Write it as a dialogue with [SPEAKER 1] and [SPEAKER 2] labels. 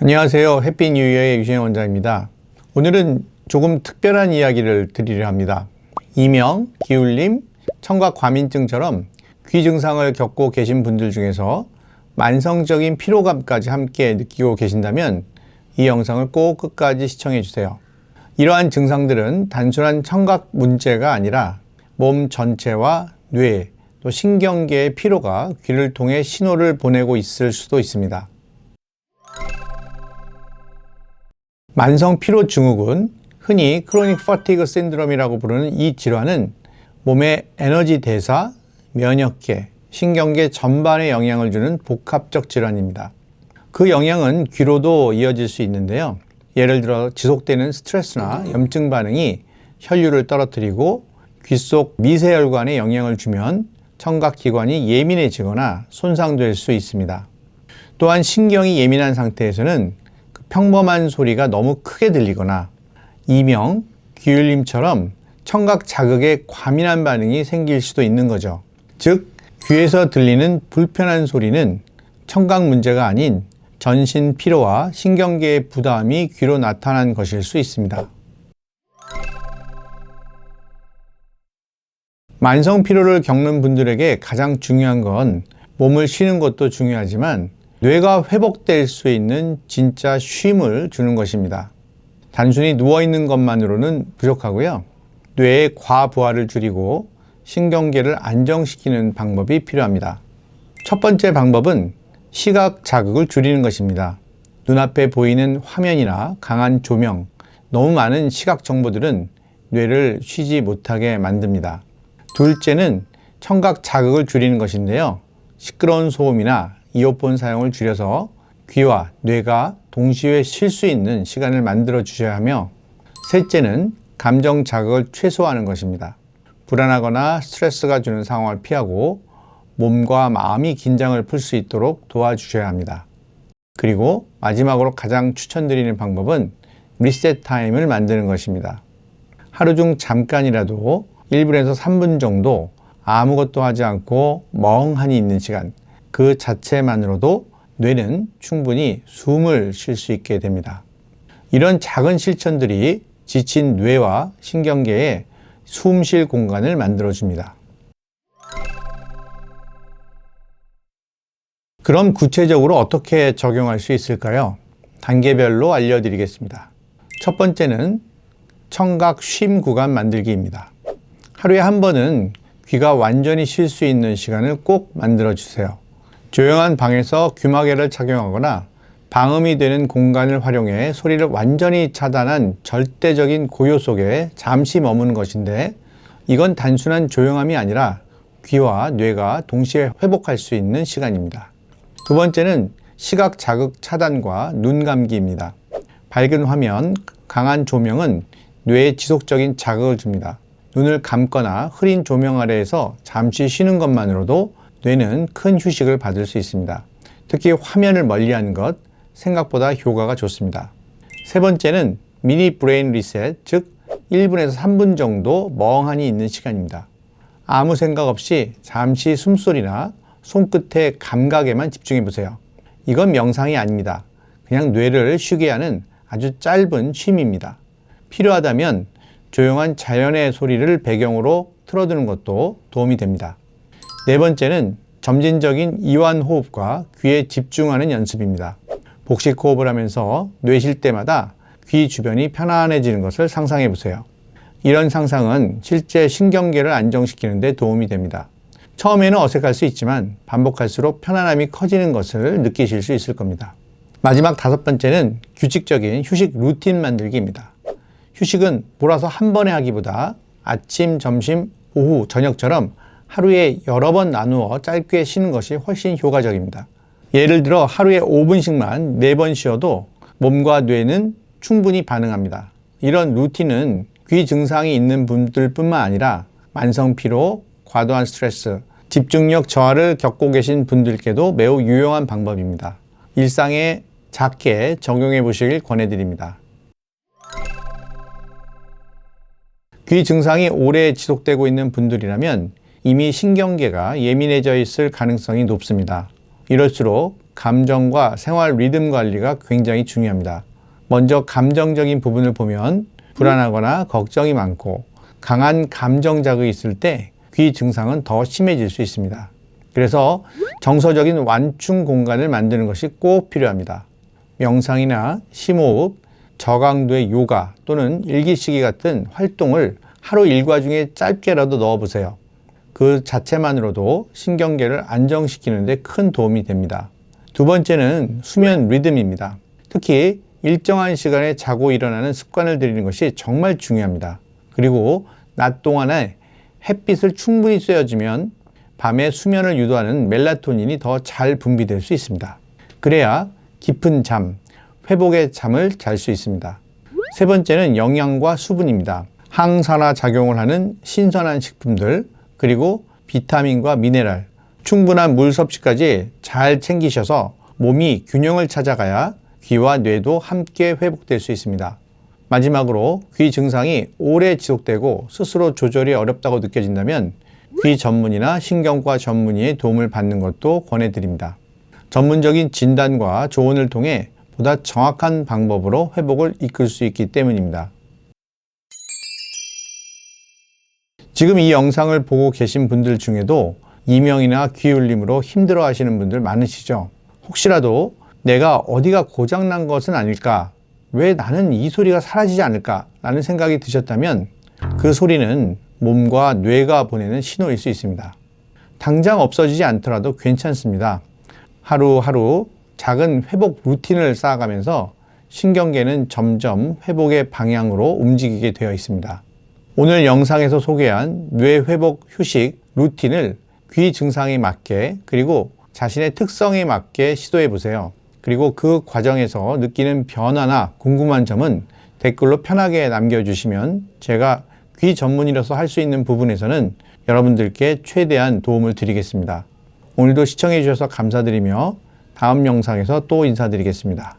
[SPEAKER 1] 안녕하세요. 해피 뉴 이어의 유진영 원장입니다. 오늘은 조금 특별한 이야기를 드리려 합니다. 이명, 기울림, 청각 과민증처럼 귀 증상을 겪고 계신 분들 중에서 만성적인 피로감까지 함께 느끼고 계신다면 이 영상을 꼭 끝까지 시청해 주세요. 이러한 증상들은 단순한 청각 문제가 아니라 몸 전체와 뇌, 또 신경계의 피로가 귀를 통해 신호를 보내고 있을 수도 있습니다. 만성 피로 증후군, 흔히 크로닉 퍼티그 신드롬이라고 부르는 이 질환은 몸의 에너지 대사, 면역계, 신경계 전반에 영향을 주는 복합적 질환입니다. 그 영향은 귀로도 이어질 수 있는데요. 예를 들어 지속되는 스트레스나 염증 반응이 혈류를 떨어뜨리고 귀 속 미세혈관에 영향을 주면 청각기관이 예민해지거나 손상될 수 있습니다. 또한 신경이 예민한 상태에서는 평범한 소리가 너무 크게 들리거나 이명, 기울림처럼 청각 자극에 과민한 반응이 생길 수도 있는 거죠. 즉, 귀에서 들리는 불편한 소리는 청각 문제가 아닌 전신 피로와 신경계의 부담이 귀로 나타난 것일 수 있습니다. 만성 피로를 겪는 분들에게 가장 중요한 건 몸을 쉬는 것도 중요하지만 뇌가 회복될 수 있는 진짜 쉼을 주는 것입니다. 단순히 누워있는 것만으로는 부족하고요. 뇌의 과부하를 줄이고 신경계를 안정시키는 방법이 필요합니다. 첫 번째 방법은 시각 자극을 줄이는 것입니다. 눈앞에 보이는 화면이나 강한 조명, 너무 많은 시각 정보들은 뇌를 쉬지 못하게 만듭니다. 둘째는 청각 자극을 줄이는 것인데요. 시끄러운 소음이나 이어폰 사용을 줄여서 귀와 뇌가 동시에 쉴 수 있는 시간을 만들어 주셔야 하며, 셋째는 감정 자극을 최소화하는 것입니다. 불안하거나 스트레스가 주는 상황을 피하고 몸과 마음이 긴장을 풀 수 있도록 도와주셔야 합니다. 그리고 마지막으로 가장 추천드리는 방법은 리셋 타임을 만드는 것입니다. 하루 중 잠깐이라도 1분에서 3분 정도 아무것도 하지 않고 멍하니 있는 시간, 그 자체만으로도 뇌는 충분히 숨을 쉴 수 있게 됩니다. 이런 작은 실천들이 지친 뇌와 신경계에 숨 쉴 공간을 만들어줍니다. 그럼 구체적으로 어떻게 적용할 수 있을까요? 단계별로 알려드리겠습니다. 첫 번째는 청각 쉼 구간 만들기입니다. 하루에 한 번은 귀가 완전히 쉴 수 있는 시간을 꼭 만들어 주세요. 조용한 방에서 귀마개를 착용하거나 방음이 되는 공간을 활용해 소리를 완전히 차단한 절대적인 고요 속에 잠시 머무는 것인데, 이건 단순한 조용함이 아니라 귀와 뇌가 동시에 회복할 수 있는 시간입니다. 두 번째는 시각 자극 차단과 눈 감기입니다. 밝은 화면, 강한 조명은 뇌에 지속적인 자극을 줍니다. 눈을 감거나 흐린 조명 아래에서 잠시 쉬는 것만으로도 뇌는 큰 휴식을 받을 수 있습니다. 특히 화면을 멀리하는 것, 생각보다 효과가 좋습니다. 세 번째는 미니 브레인 리셋, 즉 1분에서 3분 정도 멍하니 있는 시간입니다. 아무 생각 없이 잠시 숨소리나 손끝의 감각에만 집중해 보세요. 이건 명상이 아닙니다. 그냥 뇌를 쉬게 하는 아주 짧은 쉼입니다. 필요하다면 조용한 자연의 소리를 배경으로 틀어두는 것도 도움이 됩니다. 네 번째는 점진적인 이완 호흡과 귀에 집중하는 연습입니다. 복식 호흡을 하면서 뇌 쉴 때마다 귀 주변이 편안해지는 것을 상상해 보세요. 이런 상상은 실제 신경계를 안정시키는 데 도움이 됩니다. 처음에는 어색할 수 있지만 반복할수록 편안함이 커지는 것을 느끼실 수 있을 겁니다. 마지막 다섯 번째는 규칙적인 휴식 루틴 만들기입니다. 휴식은 몰아서 한 번에 하기보다 아침, 점심, 오후, 저녁처럼 하루에 여러 번 나누어 짧게 쉬는 것이 훨씬 효과적입니다. 예를 들어 하루에 5분씩만 4번 쉬어도 몸과 뇌는 충분히 반응합니다. 이런 루틴은 귀 증상이 있는 분들뿐만 아니라 만성 피로, 과도한 스트레스, 집중력 저하를 겪고 계신 분들께도 매우 유용한 방법입니다. 일상에 작게 적용해 보시길 권해드립니다. 귀 증상이 오래 지속되고 있는 분들이라면 이미 신경계가 예민해져 있을 가능성이 높습니다. 이럴수록 감정과 생활 리듬 관리가 굉장히 중요합니다. 먼저 감정적인 부분을 보면 불안하거나 걱정이 많고 강한 감정 자극이 있을 때 귀 증상은 더 심해질 수 있습니다. 그래서 정서적인 완충 공간을 만드는 것이 꼭 필요합니다. 명상이나 심호흡, 저강도의 요가 또는 일기쓰기 같은 활동을 하루 일과 중에 짧게라도 넣어보세요. 그 자체만으로도 신경계를 안정시키는 데 큰 도움이 됩니다. 두 번째는 수면 리듬입니다. 특히 일정한 시간에 자고 일어나는 습관을 들이는 것이 정말 중요합니다. 그리고 낮 동안에 햇빛을 충분히 쐬어주면 밤에 수면을 유도하는 멜라토닌이 더 잘 분비될 수 있습니다. 그래야 깊은 잠, 회복의 잠을 잘 수 있습니다. 세 번째는 영양과 수분입니다. 항산화 작용을 하는 신선한 식품들, 그리고 비타민과 미네랄, 충분한 물 섭취까지 잘 챙기셔서 몸이 균형을 찾아가야 귀와 뇌도 함께 회복될 수 있습니다. 마지막으로 귀 증상이 오래 지속되고 스스로 조절이 어렵다고 느껴진다면 귀 전문의나 신경과 전문의의 도움을 받는 것도 권해드립니다. 전문적인 진단과 조언을 통해 보다 정확한 방법으로 회복을 이끌 수 있기 때문입니다. 지금 이 영상을 보고 계신 분들 중에도 이명이나 귀 울림으로 힘들어 하시는 분들 많으시죠? 혹시라도 내가 어디가 고장난 것은 아닐까? 왜 나는 이 소리가 사라지지 않을까? 라는 생각이 드셨다면 그 소리는 몸과 뇌가 보내는 신호일 수 있습니다. 당장 없어지지 않더라도 괜찮습니다. 하루하루 작은 회복 루틴을 쌓아가면서 신경계는 점점 회복의 방향으로 움직이게 되어 있습니다. 오늘 영상에서 소개한 뇌 회복 휴식 루틴을 귀 증상에 맞게 그리고 자신의 특성에 맞게 시도해 보세요. 그리고 그 과정에서 느끼는 변화나 궁금한 점은 댓글로 편하게 남겨주시면 제가 귀 전문의로서 할 수 있는 부분에서는 여러분들께 최대한 도움을 드리겠습니다. 오늘도 시청해 주셔서 감사드리며 다음 영상에서 또 인사드리겠습니다.